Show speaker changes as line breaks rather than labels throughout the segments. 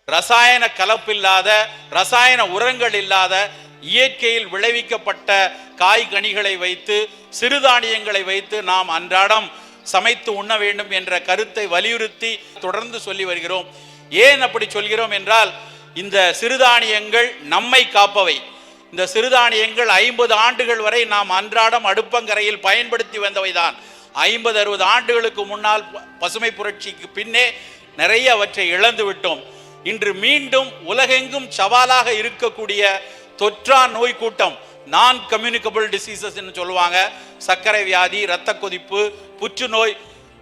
ரசாயன கலப்பில்லாத, ரசாயன உரங்கள் இல்லாத இயற்கையில் விளைவிக்கப்பட்ட காய்கனிகளை வைத்து, சிறுதானியங்களை வைத்து நாம் அன்றாடம் சமைத்து உண்ண வேண்டும் என்ற கருத்தை வலியுறுத்தி தொடர்ந்து சொல்லி வருகிறோம். ஏன் அப்படி சொல்கிறோம் என்றால், இந்த சிறுதானியங்கள் நம்மை காப்பவை. இந்த சிறுதானியங்கள் 50 ஆண்டுகள் வரை நாம் அன்றாடம் அடுப்பங்கரையில் பயன்படுத்தி வந்தவைதான். 50-60 ஆண்டுகளுக்கு முன்னால் பசுமை புரட்சிக்கு பின்னே நிறைய அவற்றை இழந்து விட்டோம். இன்று மீண்டும் உலகெங்கும் சவாலாக இருக்கக்கூடிய தொற்றா நோய் கூட்டம், நான் கம்யூனிகபிள் டிசீசஸ் என்று சொல்லுவாங்க, சர்க்கரை வியாதி, இரத்த கொதிப்பு, புற்றுநோய்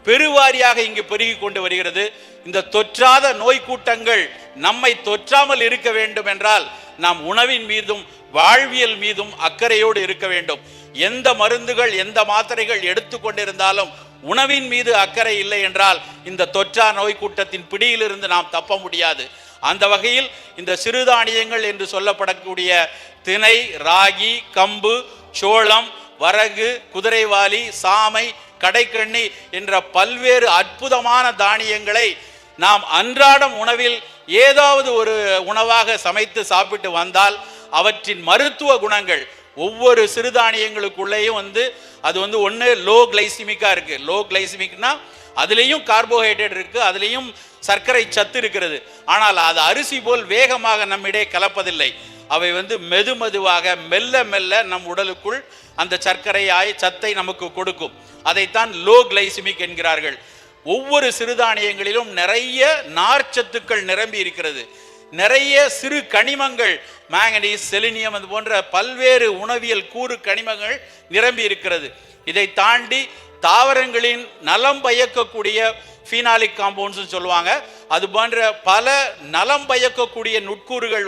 பெருவாரியாக இங்கு பெருகி கொண்டு வருகிறது. இந்த தொற்றாத நோய் கூட்டங்கள் நம்மை தொற்றாமல் இருக்க வேண்டும் என்றால் நாம் உணவின் மீதும் வாழ்வியல் மீதும் அக்கறையோடு இருக்க வேண்டும். எந்த மருந்துகள், எந்த மாத்திரைகள் எடுத்துக்கொண்டிருந்தாலும் உணவின் மீது அக்கறை இல்லை என்றால் இந்த தொற்றா நோய் கூட்டத்தின் பிடியிலிருந்து நாம் தப்ப முடியாது. அந்த வகையில் இந்த சிறுதானியங்கள் என்று சொல்லப்படக்கூடிய திணை, ராகி, கம்பு, சோளம், வரகு, குதிரைவாலி, சாமை, கடைக்கண்ணி என்ற பல்வேறு அற்புதமான தானியங்களை நாம் அன்றாடம் உணவில் ஏதாவது ஒரு உணவாக சமைத்து சாப்பிட்டு வந்தால் அவற்றின் மருத்துவ குணங்கள் ஒவ்வொரு சிறுதானியங்களுக்குள்ளேயும் அது ஒன்று லோ கிளைசிமிக்கா இருக்கு. லோ கிளைசிமிக்னா அதுலேயும் கார்போஹைட்ரேட் இருக்கு, அதுலேயும் சர்க்கரை சத்து இருக்கிறது. ஆனால் அது அரிசி போல் வேகமாக நம்மிடையே கலப்பதில்லை. அவை மெதுவாக மெல்ல மெல்ல நம் உடலுக்குள் அந்த சர்க்கரை சத்தை நமக்கு கொடுக்கும். அதைத்தான் லோ கிளைசிமிக் என்கிறார்கள். ஒவ்வொரு சிறுதானியங்களிலும் நிறைய நார்ச்சத்துக்கள் நிரம்பி இருக்கிறது. நிறைய சிறு கனிமங்கள், மேங்கனீஸ், செலினியம், அது போன்ற பல்வேறு உணவியல் கூறு கனிமங்கள் நிரம்பி இருக்கிறது. இதை தாண்டி தாவரங்களின் நலம் பயக்கக்கூடிய ஃபீனாலிக் காம்பவுண்ட்ஸ் சொல்லுவாங்க, அது போன்ற பல நலம் பயக்கக்கூடிய நுட்கூறுகள்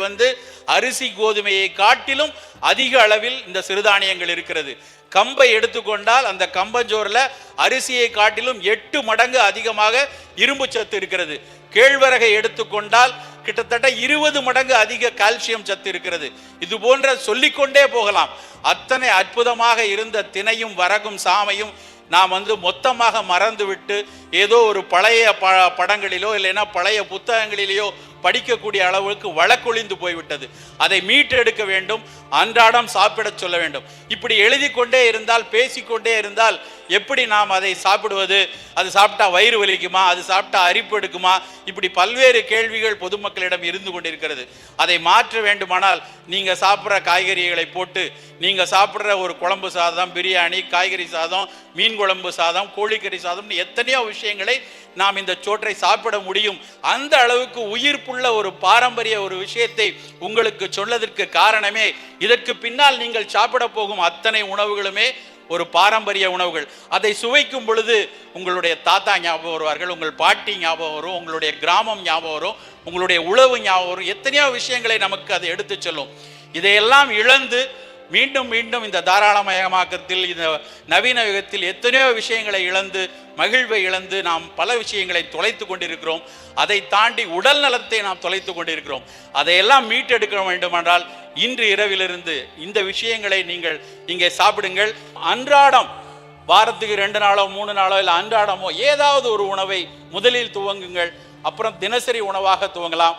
அரிசி கோதுமையை காட்டிலும் அதிக அளவில் இந்த சிறுதானியங்கள் இருக்கிறது. கம்பை எடுத்துக்கொண்டால் அந்த கம்பஞ்சோறில் அரிசியை காட்டிலும் 8 மடங்கு அதிகமாக இரும்பு சத்து இருக்கிறது. கேழ்வரகை எடுத்துக்கொண்டால் கிட்டத்தட்ட 20 மடங்கு அதிக கால்சியம் சத்து இருக்கிறது. இது போன்ற சொல்லிக்கொண்டே போகலாம். அத்தனை அற்புதமாக இருந்த திணையும் வரகும் சாமையும் நாம் மொத்தமாக மறந்துவிட்டு ஏதோ ஒரு பழைய படங்களிலோ இல்லைன்னா பழைய புத்தகங்களிலேயோ படிக்கக்கூடிய அளவுக்கு வழக்கொழிந்து போய்விட்டது. அதை மீட்டெடுக்க வேண்டும், அன்றாடம் சாப்பிட சொல்ல வேண்டும். இப்படி எழுதி கொண்டே இருந்தால், பேசிக்கொண்டே இருந்தால் எப்படி நாம் அதை சாப்பிடுவது? அது சாப்பிட்டா வயிறு வலிக்குமா? அது சாப்பிட்டா அரிப்பு எடுக்குமா? இப்படி பல்வேறு கேள்விகள் பொதுமக்களிடம் இருந்து கொண்டிருக்கிறது. அதை மாற்ற வேண்டுமானால் நீங்கள் சாப்பிட்ற காய்கறிகளை போட்டு, நீங்கள் சாப்பிட்ற ஒரு குழம்பு சாதம், பிரியாணி, காய்கறி சாதம், மீன் குழம்பு சாதம், கோழிக்கறி சாதம், எத்தனையோ விஷயங்களை நாம் இந்த சோற்றை சாப்பிட முடியும். அந்த அளவுக்கு உயிர்ப்புள்ள ஒரு பாரம்பரிய ஒரு விஷயத்தை உங்களுக்கு சொன்னதற்கு காரணமே, இதற்கு பின்னால் நீங்கள் சாப்பிட போகும் அத்தனை உணவுகளுமே ஒரு பாரம்பரிய உணவுகள். அதை சுவைக்கும் பொழுது உங்களுடைய தாத்தா ஞாபகம் வருவார்கள், உங்கள் பாட்டி ஞாபகம் வரும், உங்களுடைய கிராமம் ஞாபகம் வரும், உங்களுடைய உழவு ஞாபகம் வரும். எத்தனையோ விஷயங்களை நமக்கு அதை எடுத்து சொல்லும். இதையெல்லாம் இழந்து மீண்டும் மீண்டும் இந்த தாராளமயமாக்கத்தில், இந்த நவீன யுகத்தில் எத்தனையோ விஷயங்களை இழந்து, மகிழ்வை இழந்து நாம் பல விஷயங்களை தொலைத்து கொண்டிருக்கிறோம். அதை தாண்டி உடல் நலத்தை நாம் தொலைத்து கொண்டிருக்கிறோம். அதையெல்லாம் மீட்டெடுக்க வேண்டுமென்றால் இன்று இரவிலிருந்து இந்த விஷயங்களை நீங்கள் இங்கே சாப்பிடுங்கள். அன்றாடம் வாரத்துக்கு 2 நாளோ 3 நாளோ இல்லை அன்றாடமோ ஏதாவது ஒரு உணவை முதலில் துவங்குங்கள். அப்புறம் தினசரி உணவாக துவங்கலாம்.